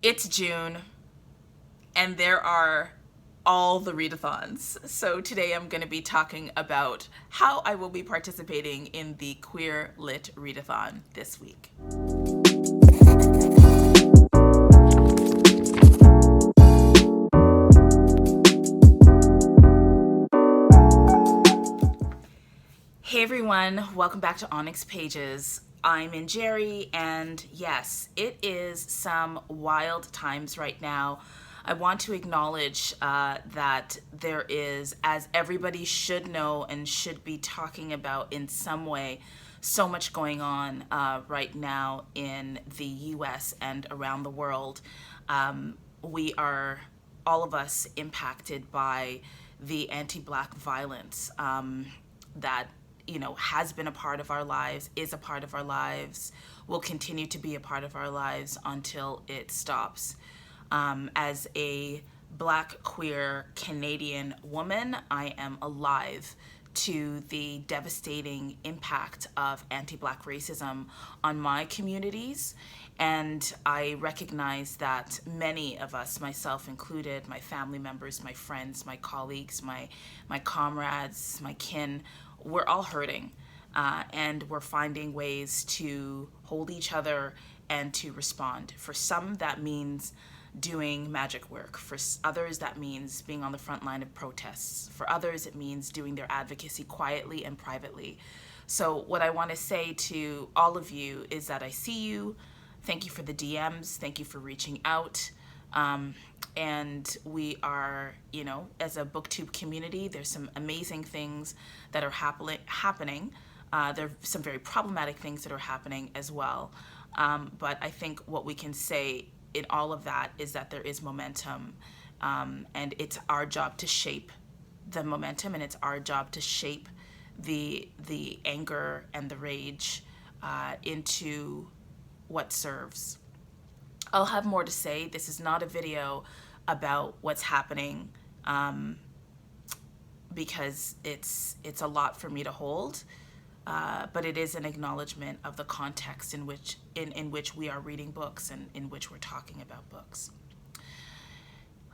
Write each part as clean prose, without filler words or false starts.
It's June, and there are all the readathons. So today I'm going to be talking about how I will be participating in the Queer Lit Readathon this week. Hey everyone, welcome back to Onyx Pages. I'm in Jerry, and yes, it is some wild times right now. I want to acknowledge that there is, as everybody should know and should be talking about in some way, so much going on right now in the US and around the world. We are, all of us, impacted by the anti-Black violence that has been a part of our lives, is a part of our lives, will continue to be a part of our lives until it stops. As a Black queer Canadian woman, I am alive to the devastating impact of anti-Black racism on my communities. And I recognize that many of us, myself included, my family members, my friends, my colleagues, my comrades, my kin, we're all hurting. And we're finding ways to hold each other and to respond. For some, that means doing magic work. For others, that means being on the front line of protests. For others, it means doing their advocacy quietly and privately. So what I want to say to all of you is that I see you. Thank you for the DMs. Thank you for reaching out. And we are, as a booktube community, there's some amazing things that are happening. There are some very problematic things that are happening as well. But I think what we can say in all of that is that there is momentum, and it's our job to shape the momentum, and it's our job to shape the anger and the rage into what serves. I'll have more to say. This is not a video about what's happening because it's a lot for me to hold, but it is an acknowledgement of the context in which we are reading books and in which we're talking about books.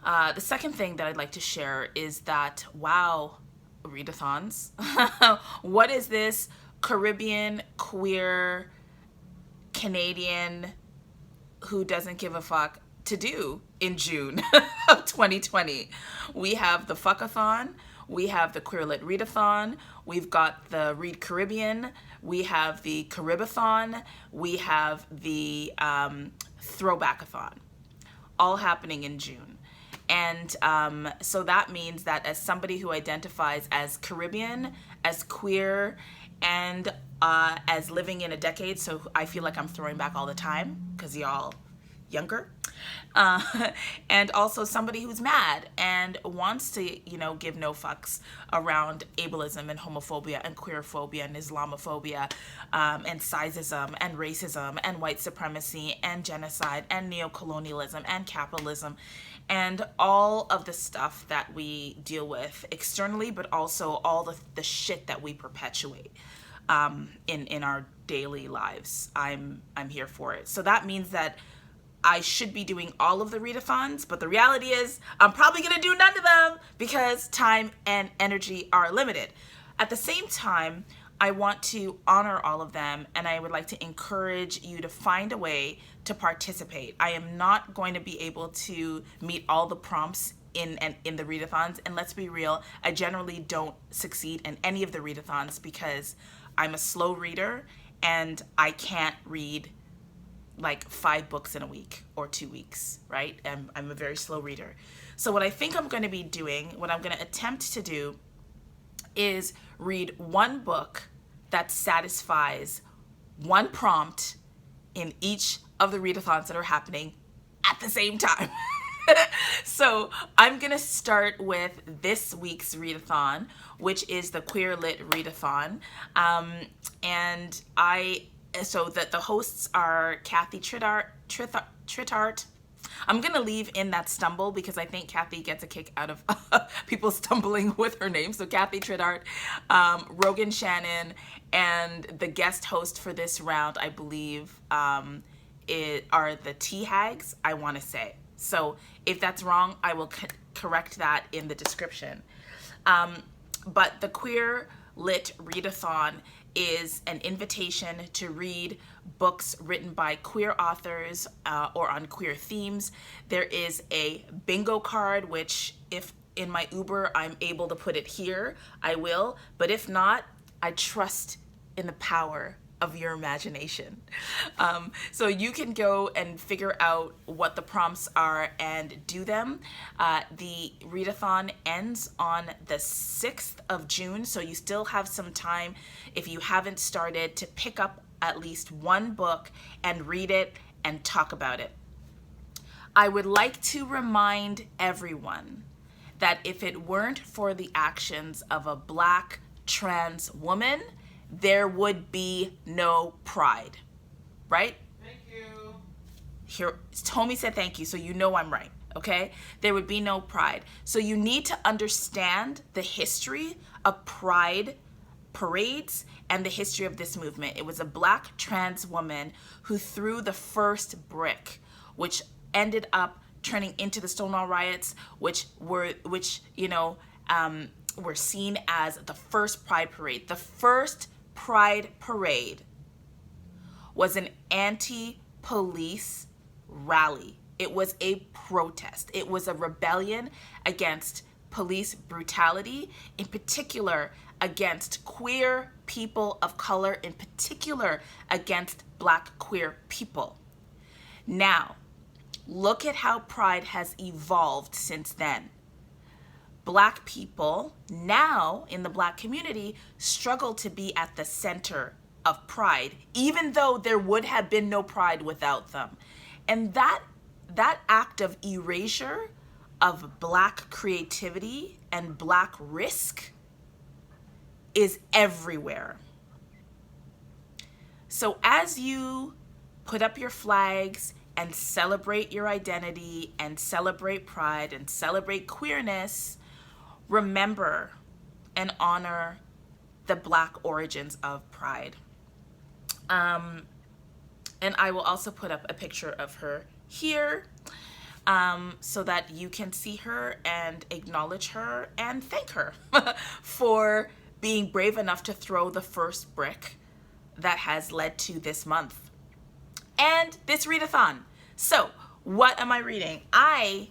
The second thing that I'd like to share is that, wow, readathons. What is this Caribbean, queer, Canadian who doesn't give a fuck to do in June of 2020? We have the Fuckathon, we have the Queer Lit Readathon, we've got the Read Caribbean, we have the Caribathon, we have the Throwbackathon, all happening in June. And so that means that as somebody who identifies as Caribbean, as queer, and as living in a decade, so I feel like I'm throwing back all the time because y'all younger, and also somebody who's mad and wants to, give no fucks around ableism and homophobia and queerphobia and Islamophobia, and sizeism and racism and white supremacy and genocide and neocolonialism and capitalism and all of the stuff that we deal with externally, but also all the shit that we perpetuate in our daily lives. I'm here for it. So that means that I should be doing all of the readathons, but the reality is I'm probably going to do none of them because time and energy are limited. At the same time, I want to honor all of them, and I would like to encourage you to find a way to participate. I am not going to be able to meet all the prompts in the readathons, and let's be real, I generally don't succeed in any of the readathons because I'm a slow reader and I can't read like 5 books in a week or 2 weeks, right? I'm a very slow reader. So what I think I'm going to be doing, what I'm going to attempt to do, is read one book that satisfies one prompt in each of the readathons that are happening at the same time. So I'm going to start with this week's readathon, which is the Queer Lit Readathon. And so that the hosts are Kathy Trittart. I'm going to leave in that stumble because I think Kathy gets a kick out of people stumbling with her name. So Kathy Trittart, Rogan Shannon, and the guest host for this round, I believe, are the THAGs, I want to say. So if that's wrong, I will correct that in the description. But the Queer Lit Readathon is an invitation to read books written by queer authors or on queer themes. There is a bingo card, which if in my Uber I'm able to put it here, I will. But if not, I trust in the power of your imagination. So you can go and figure out what the prompts are and do them. The readathon ends on the 6th of June, so you still have some time, if you haven't started, to pick up at least one book and read it and talk about it. I would like to remind everyone that if it weren't for the actions of a Black trans woman, there would be no pride, right? Thank you. Here, Tommy said thank you, so you know I'm right, okay? There would be no pride. So you need to understand the history of pride parades and the history of this movement. It was a Black trans woman who threw the first brick, which ended up turning into the Stonewall riots, which were seen as the first pride parade. The first pride parade was an anti-police rally. It was a protest. It was a rebellion against police brutality, in particular against queer people of color, in particular against Black queer people. Now, look at how pride has evolved since then. Black people now in the Black community struggle to be at the center of pride, even though there would have been no pride without them. And that act of erasure of Black creativity and Black risk is everywhere. So as you put up your flags and celebrate your identity and celebrate pride and celebrate queerness, remember and honor the Black origins of pride. And I will also put up a picture of her here so that you can see her and acknowledge her and thank her for being brave enough to throw the first brick that has led to this month and this readathon. So what am I reading? I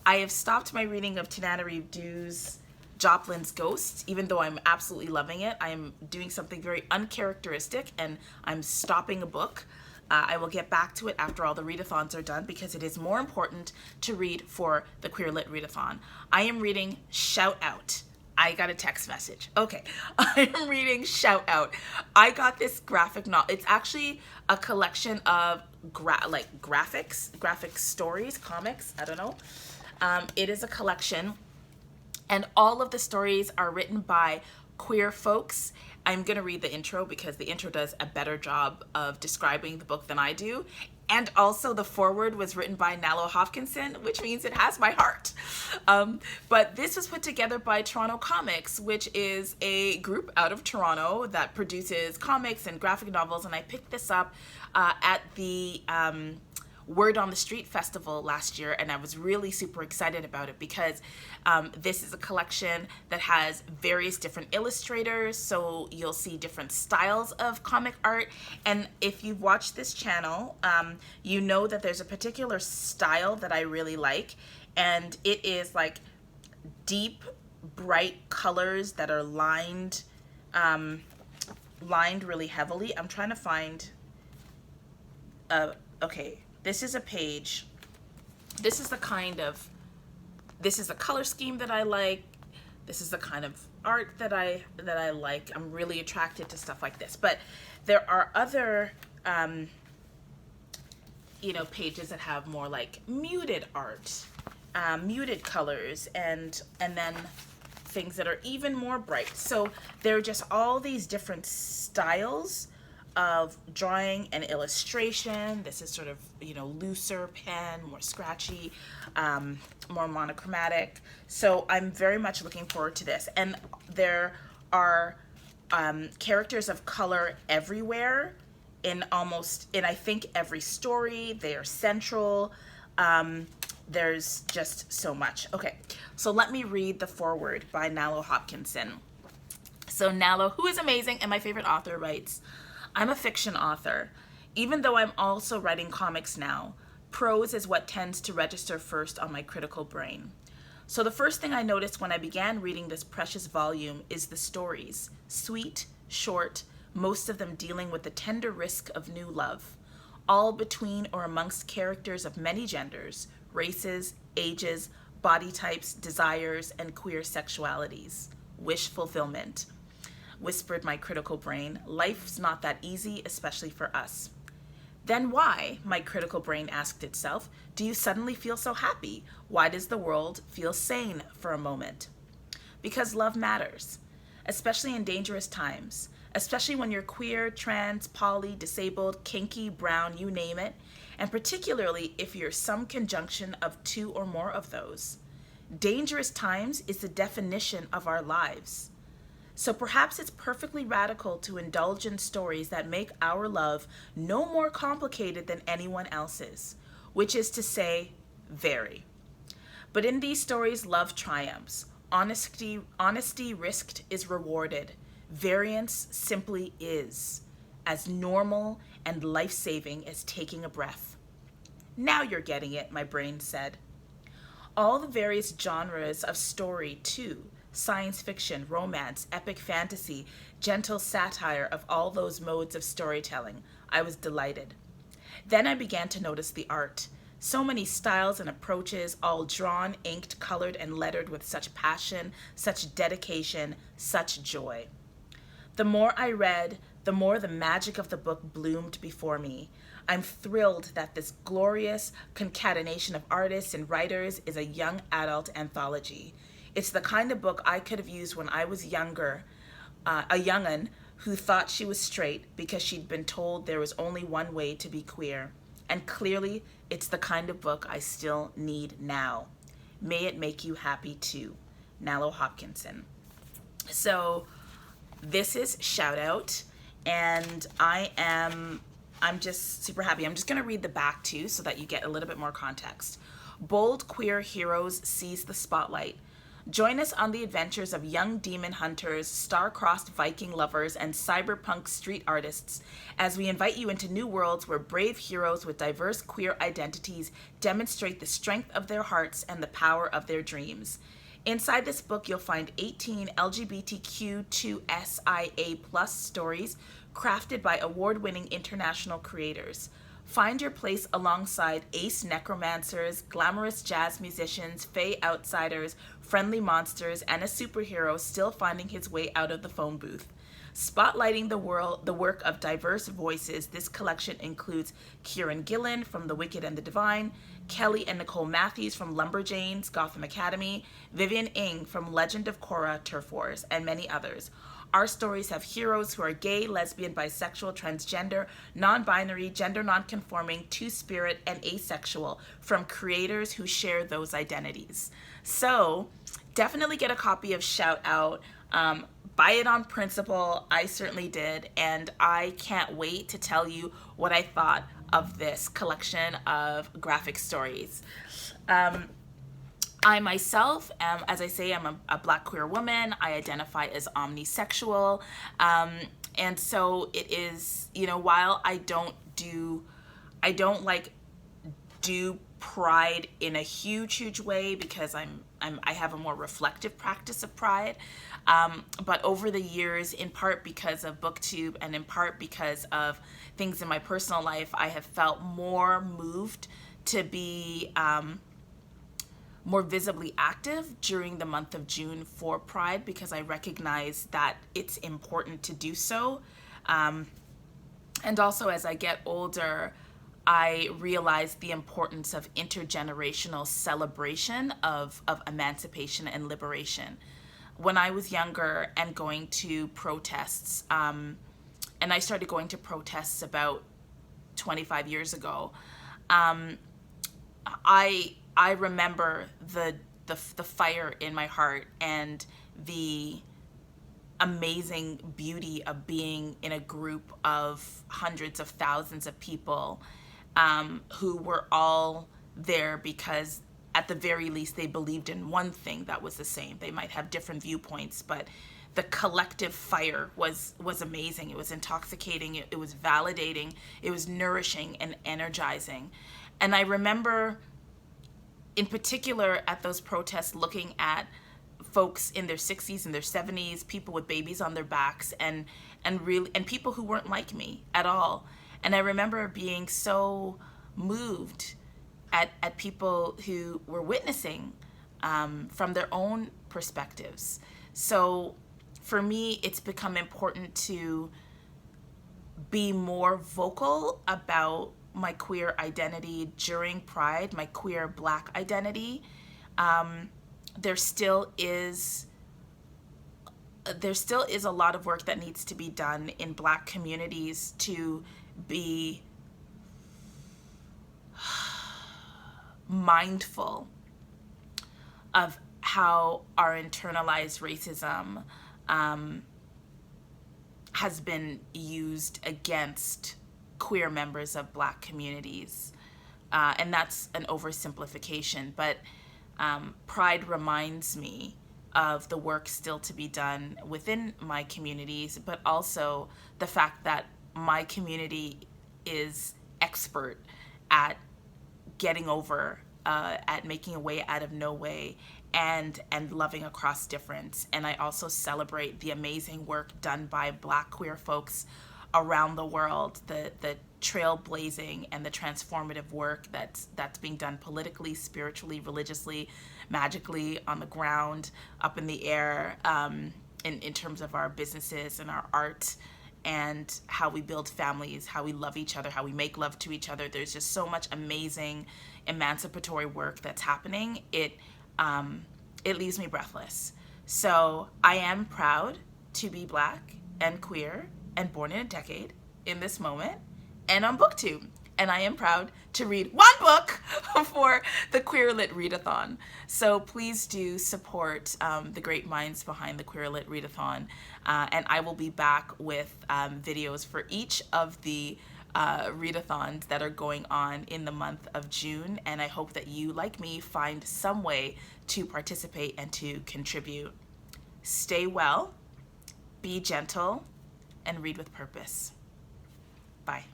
have stopped my reading of Tananarive Dew's Joplin's Ghost, even though I'm absolutely loving it. I'm doing something very uncharacteristic and I'm stopping a book. I will get back to it after all the readathons are done because it is more important to read for the Queer Lit Readathon. I am reading Shout Out. I got a text message. Okay, I am reading Shout Out. I got this graphic novel. It's actually a collection of graphic stories, comics, I don't know. It is a collection, and all of the stories are written by queer folks. I'm going to read the intro because the intro does a better job of describing the book than I do. And also the foreword was written by Nalo Hopkinson, which means it has my heart. But this was put together by Toronto Comics, which is a group out of Toronto that produces comics and graphic novels. And I picked this up at the Word on the Street Festival last year, and I was really super excited about it because this is a collection that has various different illustrators, so you'll see different styles of comic art. And if you've watched this channel, you know that there's a particular style that I really like, and it is like deep, bright colors that are lined really heavily. I'm trying to find okay. This is a page. This is the color scheme that I like. This is the kind of art that I like. I'm really attracted to stuff like this. But there are other, pages that have more like muted art, muted colors, and then things that are even more bright. So there are just all these different styles of drawing and illustration. This is sort of, looser pen, more scratchy, more monochromatic. So I'm very much looking forward to this. And there are characters of color everywhere in I think every story. They are central. There's just so much. Okay, so let me read the foreword by Nalo Hopkinson. So Nalo, who is amazing and my favorite author, writes, "I'm a fiction author. Even though I'm also writing comics now, prose is what tends to register first on my critical brain. So the first thing I noticed when I began reading this precious volume is the stories, sweet, short, most of them dealing with the tender risk of new love, all between or amongst characters of many genders, races, ages, body types, desires, and queer sexualities. Wish fulfillment," whispered my critical brain. "Life's not that easy, especially for us." "Then why," my critical brain asked itself, "do you suddenly feel so happy? Why does the world feel sane for a moment?" Because love matters, especially in dangerous times, especially when you're queer, trans, poly, disabled, kinky, brown, you name it, and particularly if you're some conjunction of two or more of those. Dangerous times is the definition of our lives. So perhaps it's perfectly radical to indulge in stories that make our love no more complicated than anyone else's, which is to say, very. But in these stories, love triumphs. Honesty risked is rewarded. Variance simply is, as normal and life-saving as taking a breath. Now you're getting it, my brain said. All the various genres of story, too, science fiction, romance, epic fantasy, gentle satire of all those modes of storytelling. I was delighted. Then I began to notice the art. So many styles and approaches, all drawn, inked, colored, and lettered with such passion, such dedication, such joy. The more I read, the more the magic of the book bloomed before me. I'm thrilled that this glorious concatenation of artists and writers is a young adult anthology. It's the kind of book I could have used when I was younger, a young'un who thought she was straight because she'd been told there was only one way to be queer. And clearly, it's the kind of book I still need now. May it make you happy too. Nalo Hopkinson. So this is Shout Out, and I'm just super happy. I'm just going to read the back too so that you get a little bit more context. Bold queer heroes seize the spotlight. Join us on the adventures of young demon hunters, star-crossed Viking lovers, and cyberpunk street artists as we invite you into new worlds where brave heroes with diverse queer identities demonstrate the strength of their hearts and the power of their dreams. Inside this book, you'll find 18 LGBTQ2SIA+ stories crafted by award-winning international creators. Find your place alongside ace necromancers, glamorous jazz musicians, fae outsiders, friendly monsters, and a superhero still finding his way out of the phone booth. Spotlighting the work of diverse voices, this collection includes Kieran Gillen from The Wicked and the Divine, Kelly and Nicole Matthews from Lumberjanes, Gotham Academy, Vivian Ing from Legend of Korra, Turf Wars, and many others. Our stories have heroes who are gay, lesbian, bisexual, transgender, non-binary, gender non-conforming, two-spirit, and asexual from creators who share those identities. So definitely get a copy of Shout Out. Buy it on principle. I certainly did, and I can't wait to tell you what I thought of this collection of graphic stories. I myself am, as I say, I'm a Black queer woman. I identify as omnisexual. And so it is, while I don't do pride in a huge way because I have a more reflective practice of pride. But over the years, in part because of BookTube and in part because of things in my personal life, I have felt more moved to be more visibly active during the month of June for Pride because I recognize that it's important to do so. And also as I get older, I realize the importance of intergenerational celebration of emancipation and liberation. When I was younger and going to protests, and I started going to protests about 25 years ago, I remember the fire in my heart and the amazing beauty of being in a group of hundreds of thousands of people who were all there because at the very least they believed in one thing that was the same. They might have different viewpoints, but the collective fire was amazing. It was intoxicating. It was validating. It was nourishing and energizing. And I remember in particular at those protests looking at folks in their 60s and their 70s, people with babies on their backs, and people who weren't like me at all. And I remember being so moved at people who were witnessing from their own perspectives. So for me, it's become important to be more vocal about my queer identity during Pride, my queer Black identity. There still is a lot of work that needs to be done in Black communities to be mindful of how our internalized racism has been used against queer members of Black communities. And that's an oversimplification, but Pride reminds me of the work still to be done within my communities, but also the fact that my community is expert at getting over, at making a way out of no way, and loving across difference. And I also celebrate the amazing work done by Black queer folks around the world, the trailblazing and the transformative work that's being done politically, spiritually, religiously, magically, on the ground, up in the air, in terms of our businesses and our art, and how we build families, how we love each other, how we make love to each other. There's just so much amazing emancipatory work that's happening. It leaves me breathless. So I am proud to be Black and queer and born in a decade in this moment and on BookTube. And I am proud to read one book for the Queer Lit Readathon. So please do support the great minds behind the Queer Lit Readathon. And I will be back with videos for each of the readathons that are going on in the month of June. And I hope that you, like me, find some way to participate and to contribute. Stay well, be gentle, and read with purpose. Bye.